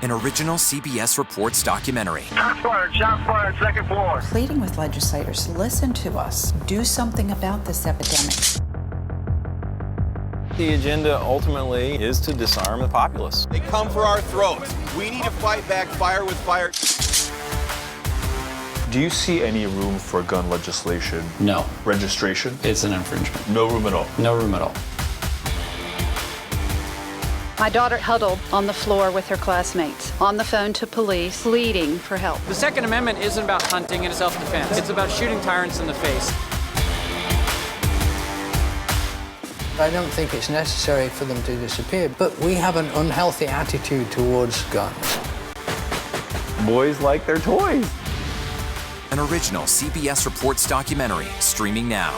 an original CBS Reports documentary. Shots fired, second floor. Pleading with legislators, listen to us. Do something about this epidemic. The agenda ultimately is to disarm the populace. They come for our throats. We need to fight back fire with fire. Do you see any room for gun legislation? No. Registration? It's an infringement. No room at all? No room at all. My daughter huddled on the floor with her classmates, on the phone to police, pleading for help. The Second Amendment isn't about hunting and self-defense. It's about shooting tyrants in the face. I don't think it's necessary for them to disappear, but we have an unhealthy attitude towards guns. Boys like their toys. An original CBS Reports documentary streaming now.